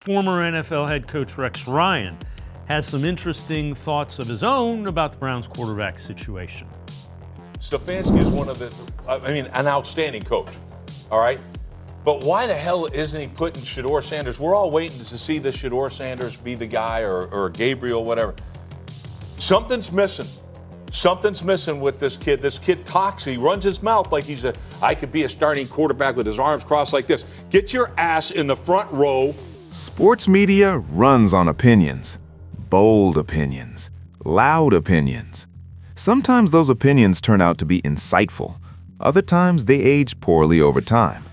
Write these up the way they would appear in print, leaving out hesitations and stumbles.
Former NFL head coach Rex Ryan has some interesting thoughts of his own about the Browns quarterback situation. Stefanski is an outstanding coach, all right? But why the hell isn't he putting Shedeur Sanders? We're all waiting to see the Shedeur Sanders be the guy or Gabriel, whatever. Something's missing. Something's missing with this kid. This kid talks. He runs his mouth like I could be a starting quarterback with his arms crossed like this. Get your ass in the front row. Sports media runs on opinions. Bold opinions. Loud opinions. Sometimes those opinions turn out to be insightful. Other times they age poorly over time.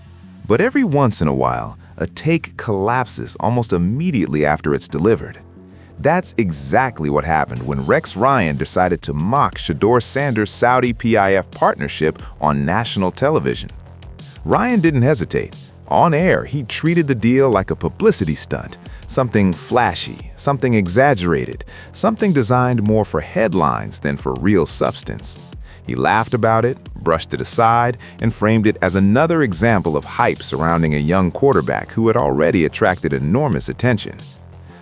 But every once in a while, a take collapses almost immediately after it's delivered. That's exactly what happened when Rex Ryan decided to mock Shedeur Sanders Saudi PIF partnership on national television. Ryan didn't hesitate. On air, he treated the deal like a publicity stunt, something flashy, something exaggerated, something designed more for headlines than for real substance. He laughed about it, brushed it aside, and framed it as another example of hype surrounding a young quarterback who had already attracted enormous attention.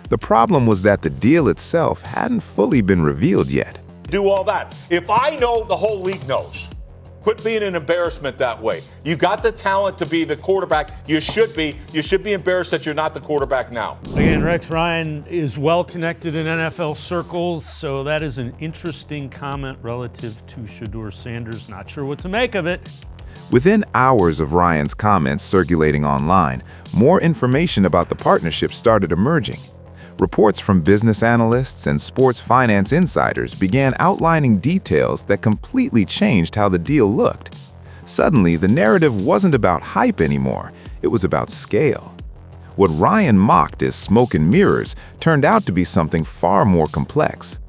The problem was that the deal itself hadn't fully been revealed yet. Do all that. If I know, the whole league knows. Quit being an embarrassment that way. You got the talent to be the quarterback. You should be embarrassed that you're not the quarterback now. Again, Rex Ryan is well connected in NFL circles, so that is an interesting comment relative to Shedeur Sanders. Not sure what to make of it. Within hours of Ryan's comments circulating online, more information about the partnership started emerging. Reports from business analysts and sports finance insiders began outlining details that completely changed how the deal looked. Suddenly, the narrative wasn't about hype anymore, it was about scale. What Ryan mocked as smoke and mirrors turned out to be something far more complex.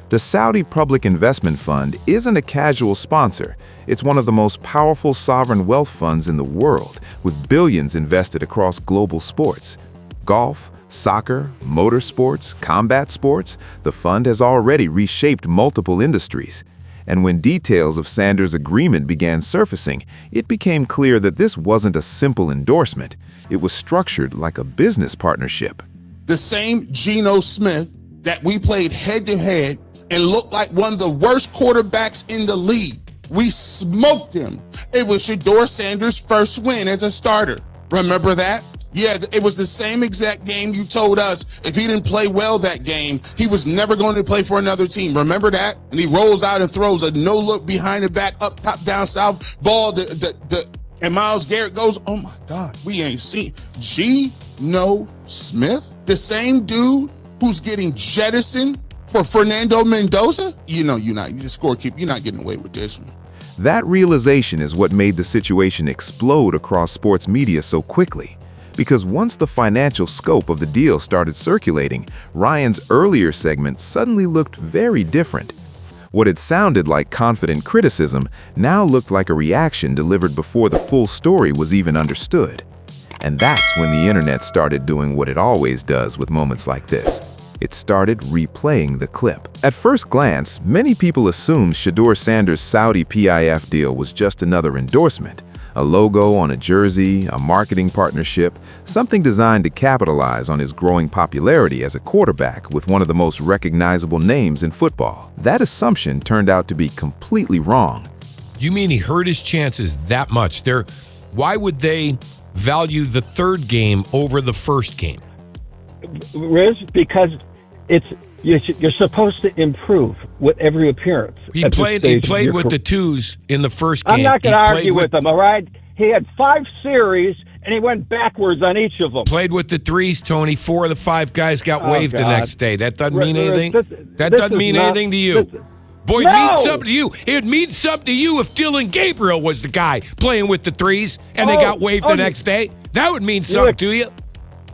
The Saudi Public Investment Fund isn't a casual sponsor. It's one of the most powerful sovereign wealth funds in the world, with billions invested across global sports. Golf, soccer, motorsports, combat sports, the fund has already reshaped multiple industries. And when details of Sanders' agreement began surfacing, it became clear that this wasn't a simple endorsement. It was structured like a business partnership. The same Geno Smith that we played head-to-head and looked like one of the worst quarterbacks in the league. We smoked him. It was Shedeur Sanders' first win as a starter. Remember that? Yeah, it was the same exact game you told us if he didn't play well that game, he was never going to play for another team. Remember that? And he rolls out and throws a no-look behind the back, up, top, down, south ball. And Myles Garrett goes, oh my God, we ain't seen Geno Smith, the same dude who's getting jettisoned for Fernando Mendoza. You know, you're the scorekeeper. You're not getting away with this one. That realization is what made the situation explode across sports media so quickly. Because once the financial scope of the deal started circulating, Ryan's earlier segment suddenly looked very different. What had sounded like confident criticism now looked like a reaction delivered before the full story was even understood. And that's when the internet started doing what it always does with moments like this. It started replaying the clip. At first glance, many people assumed Shedeur Sanders' Saudi PIF deal was just another endorsement. A logo on a jersey, a marketing partnership, something designed to capitalize on his growing popularity as a quarterback with one of the most recognizable names in football. That assumption turned out to be completely wrong. You mean he hurt his chances that much? Why would they value the third game over the first game? Riz, because you're supposed to improve with every appearance. He played with the twos in the first game. I'm not going to argue with him, all right? He had 5 series, and he went backwards on each of them. Played with the threes, Tony. 4 of the 5 guys got waived the next day. That doesn't mean anything? That doesn't mean anything to you? Boy, it means something to you. It means something to you if Dylan Gabriel was the guy playing with the threes and they got waived the next day. That would mean something to you.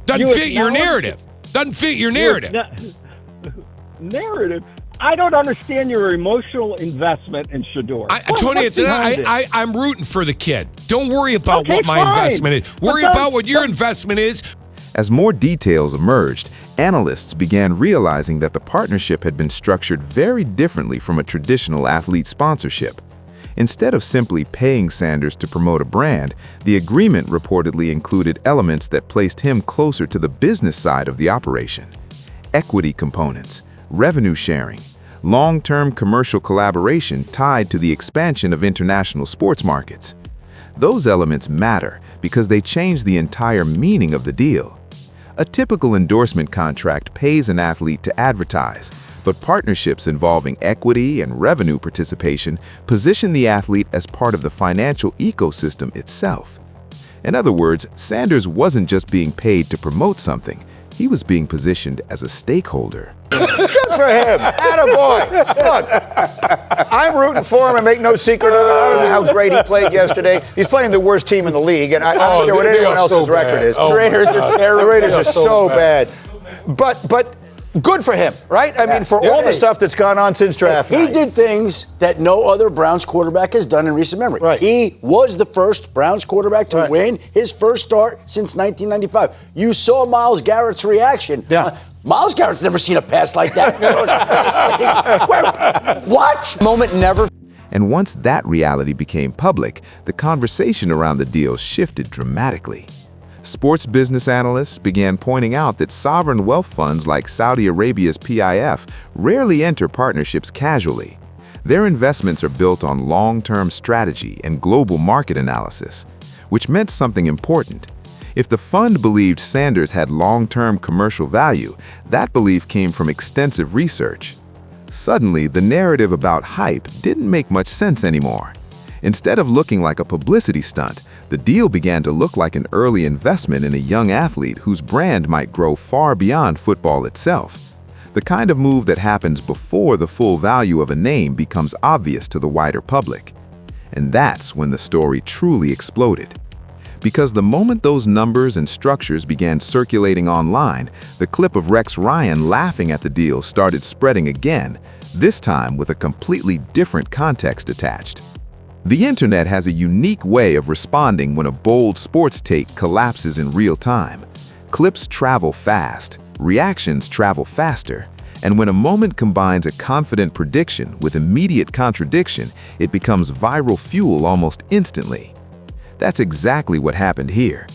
Doesn't fit your narrative. Doesn't fit your narrative. Narrative? I don't understand your emotional investment in Shedeur. Tony, I'm rooting for the kid. Don't worry about what my investment is. Worry about what your investment is. As more details emerged, analysts began realizing that the partnership had been structured very differently from a traditional athlete sponsorship. Instead of simply paying Sanders to promote a brand, the agreement reportedly included elements that placed him closer to the business side of the operation. Equity components, revenue sharing, long-term commercial collaboration tied to the expansion of international sports markets. Those elements matter because they change the entire meaning of the deal. A typical endorsement contract pays an athlete to advertise, but partnerships involving equity and revenue participation position the athlete as part of the financial ecosystem itself. In other words, Sanders wasn't just being paid to promote something, he was being positioned as a stakeholder. Good for him. Attaboy. Look, I'm rooting for him. I make no secret of it. I don't know how great he played yesterday. He's playing the worst team in the league, and I don't care what anyone else's record is. Oh, the Raiders are terrible. The Raiders are so bad. But good for him, right? I mean, for all the stuff that's gone on since draft night. He did things that no other Browns quarterback has done in recent memory. Right. He was the first Browns quarterback to win his first start since 1995. You saw Myles Garrett's reaction. Yeah. Myles Garrett's never seen a pass like that. What? Moment never. And once that reality became public, the conversation around the deal shifted dramatically. Sports business analysts began pointing out that sovereign wealth funds like Saudi Arabia's PIF rarely enter partnerships casually. Their investments are built on long-term strategy and global market analysis, which meant something important. If the fund believed Sanders had long-term commercial value, that belief came from extensive research. Suddenly, the narrative about hype didn't make much sense anymore. Instead of looking like a publicity stunt, the deal began to look like an early investment in a young athlete whose brand might grow far beyond football itself. The kind of move that happens before the full value of a name becomes obvious to the wider public. And that's when the story truly exploded. Because the moment those numbers and structures began circulating online, the clip of Rex Ryan laughing at the deal started spreading again, this time with a completely different context attached. The internet has a unique way of responding when a bold sports take collapses in real time. Clips travel fast, reactions travel faster, and when a moment combines a confident prediction with immediate contradiction, it becomes viral fuel almost instantly. That's exactly what happened here.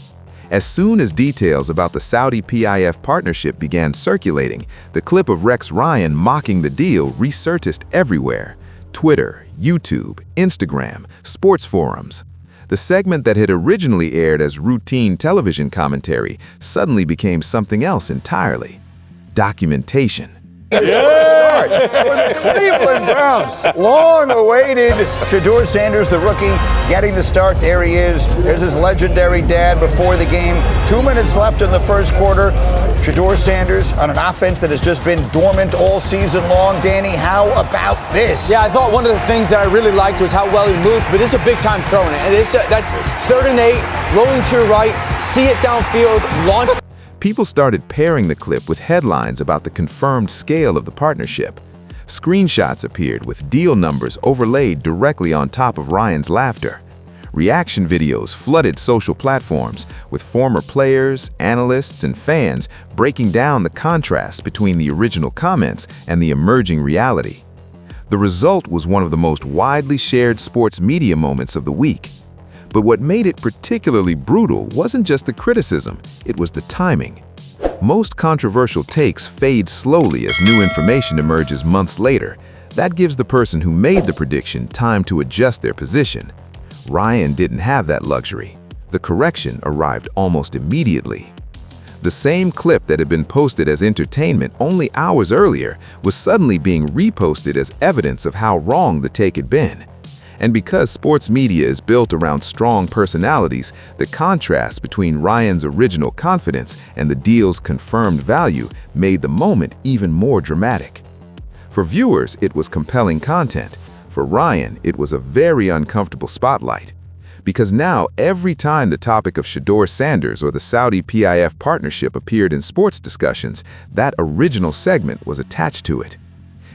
As soon as details about the Saudi PIF partnership began circulating, the clip of Rex Ryan mocking the deal resurfaced everywhere. Twitter, YouTube, Instagram, sports forums. The segment that had originally aired as routine television commentary suddenly became something else entirely. Documentation. For the Cleveland Browns. Long-awaited Shedeur Sanders, the rookie, getting the start. There he is. There's his legendary dad before the game. 2 minutes left in the first quarter. Shedeur Sanders on an offense that has just been dormant all season long. Danny, how about this? Yeah, I thought one of the things that I really liked was how well he moved, but it's a big-time throwing it. And that's 3rd and 8, rolling to your right, see it downfield, launch. People started pairing the clip with headlines about the confirmed scale of the partnership. Screenshots appeared with deal numbers overlaid directly on top of Ryan's laughter. Reaction videos flooded social platforms, with former players, analysts, and fans breaking down the contrast between the original comments and the emerging reality. The result was one of the most widely shared sports media moments of the week. But what made it particularly brutal wasn't just the criticism, it was the timing. Most controversial takes fade slowly as new information emerges months later. That gives the person who made the prediction time to adjust their position. Ryan didn't have that luxury. The correction arrived almost immediately. The same clip that had been posted as entertainment only hours earlier was suddenly being reposted as evidence of how wrong the take had been. And because sports media is built around strong personalities, the contrast between Ryan's original confidence and the deal's confirmed value made the moment even more dramatic. For viewers, it was compelling content. For Ryan, it was a very uncomfortable spotlight. Because now, every time the topic of Shedeur Sanders or the Saudi PIF partnership appeared in sports discussions, that original segment was attached to it.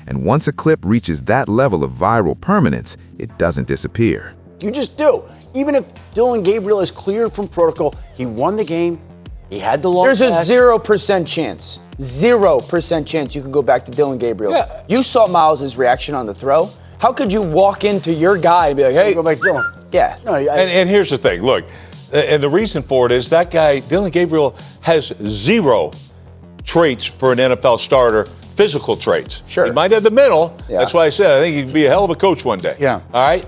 And once a clip reaches that level of viral permanence, it doesn't disappear. You just do. Even if Dillon Gabriel is cleared from protocol, he won the game, he had the long There's pass. a 0% chance. 0% chance you can go back to Dillon Gabriel. Yeah. You saw Myles' reaction on the throw. How could you walk into your guy and be like, hey, Go back, Dylan. yeah. No, And here's the thing. Look, and the reason for it is that guy, Dylan Gabriel, has zero traits for an NFL starter, physical traits. Sure. He might have the mental. Yeah. That's why I said I think he could be a hell of a coach one day. Yeah. All right?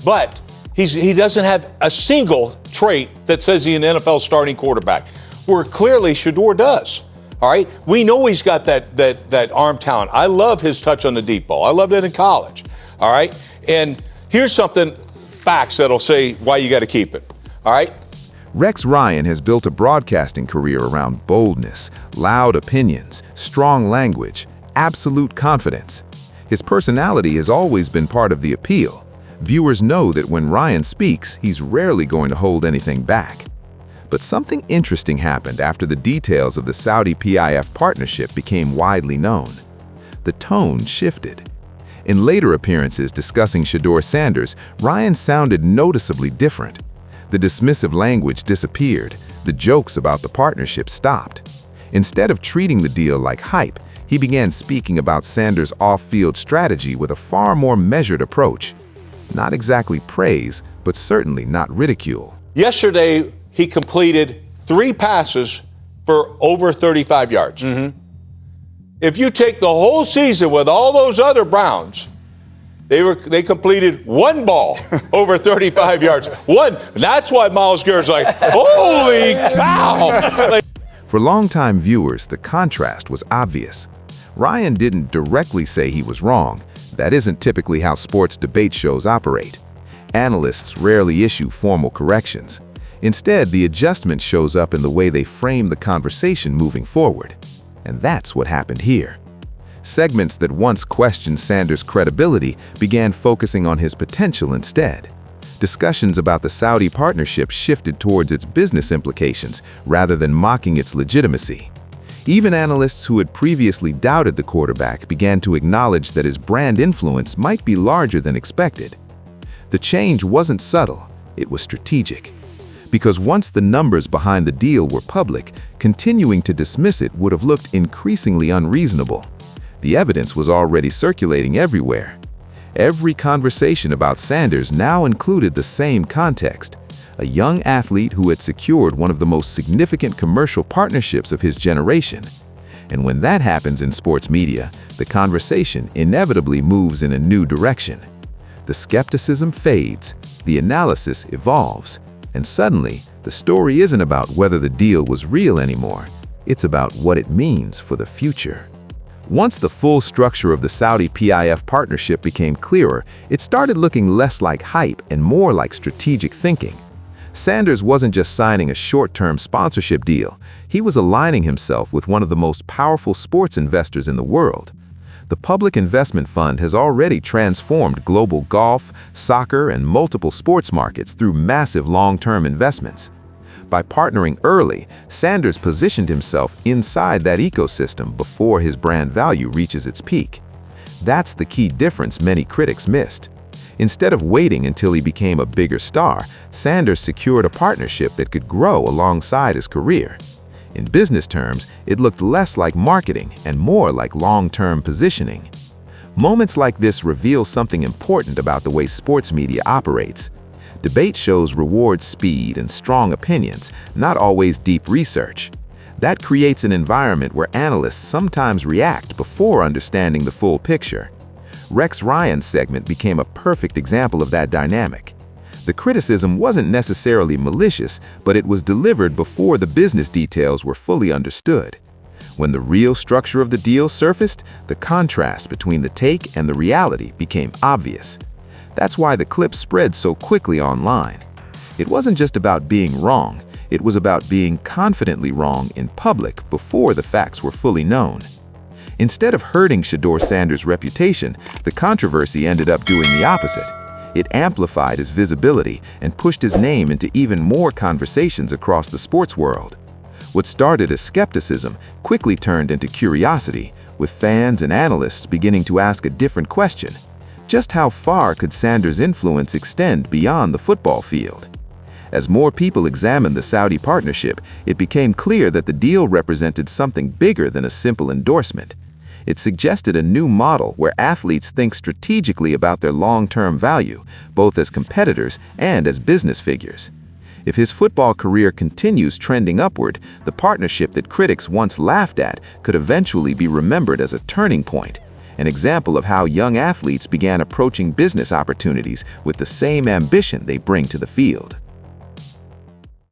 But he doesn't have a single trait that says he's an NFL starting quarterback, where clearly Shedeur does. All right? We know he's got that arm talent. I love his touch on the deep ball. I loved it in college. All right? And here's facts that'll say why you got to keep it. All right? Rex Ryan has built a broadcasting career around boldness, loud opinions, strong language, absolute confidence. His personality has always been part of the appeal. Viewers know that when Ryan speaks, he's rarely going to hold anything back. But something interesting happened after the details of the Saudi PIF partnership became widely known. The tone shifted. In later appearances discussing Shedeur Sanders, Ryan sounded noticeably different. The dismissive language disappeared. The jokes about the partnership stopped. Instead of treating the deal like hype, he began speaking about Sanders' off-field strategy with a far more measured approach. Not exactly praise, but certainly not ridicule. Yesterday, he completed 3 passes for over 35 yards. If you take the whole season with all those other Browns, they completed 1 ball over 35 yards. 1. That's why Myles Garrett's like, holy cow! For longtime viewers, the contrast was obvious. Ryan didn't directly say he was wrong. That isn't typically how sports debate shows operate. Analysts rarely issue formal corrections. Instead, the adjustment shows up in the way they frame the conversation moving forward. And that's what happened here. Segments that once questioned Sanders' credibility began focusing on his potential instead. Discussions about the Saudi partnership shifted towards its business implications rather than mocking its legitimacy. Even analysts who had previously doubted the quarterback began to acknowledge that his brand influence might be larger than expected. The change wasn't subtle, it was strategic. Because once the numbers behind the deal were public, continuing to dismiss it would have looked increasingly unreasonable. The evidence was already circulating everywhere. Every conversation about Sanders now included the same context: a young athlete who had secured one of the most significant commercial partnerships of his generation. And when that happens in sports media, the conversation inevitably moves in a new direction. The skepticism fades, the analysis evolves, and suddenly, the story isn't about whether the deal was real anymore. It's about what it means for the future. Once the full structure of the Saudi PIF partnership became clearer, it started looking less like hype and more like strategic thinking. Sanders wasn't just signing a short-term sponsorship deal. He was aligning himself with one of the most powerful sports investors in the world. The Public Investment Fund has already transformed global golf, soccer, and multiple sports markets through massive long-term investments. By partnering early, Sanders positioned himself inside that ecosystem before his brand value reaches its peak. That's the key difference many critics missed. Instead of waiting until he became a bigger star, Sanders secured a partnership that could grow alongside his career. In business terms, it looked less like marketing and more like long-term positioning. Moments like this reveal something important about the way sports media operates. Debate shows reward speed and strong opinions, not always deep research. That creates an environment where analysts sometimes react before understanding the full picture. Rex Ryan's segment became a perfect example of that dynamic. The criticism wasn't necessarily malicious, but it was delivered before the business details were fully understood. When the real structure of the deal surfaced, the contrast between the take and the reality became obvious. That's why the clip spread so quickly online. It wasn't just about being wrong, it was about being confidently wrong in public before the facts were fully known. Instead of hurting Shedeur Sanders' reputation, the controversy ended up doing the opposite. It amplified his visibility and pushed his name into even more conversations across the sports world. What started as skepticism quickly turned into curiosity, with fans and analysts beginning to ask a different question. Just how far could Sanders' influence extend beyond the football field? As more people examined the Saudi partnership, it became clear that the deal represented something bigger than a simple endorsement. It suggested a new model where athletes think strategically about their long-term value, both as competitors and as business figures. If his football career continues trending upward, the partnership that critics once laughed at could eventually be remembered as a turning point, an example of how young athletes began approaching business opportunities with the same ambition they bring to the field.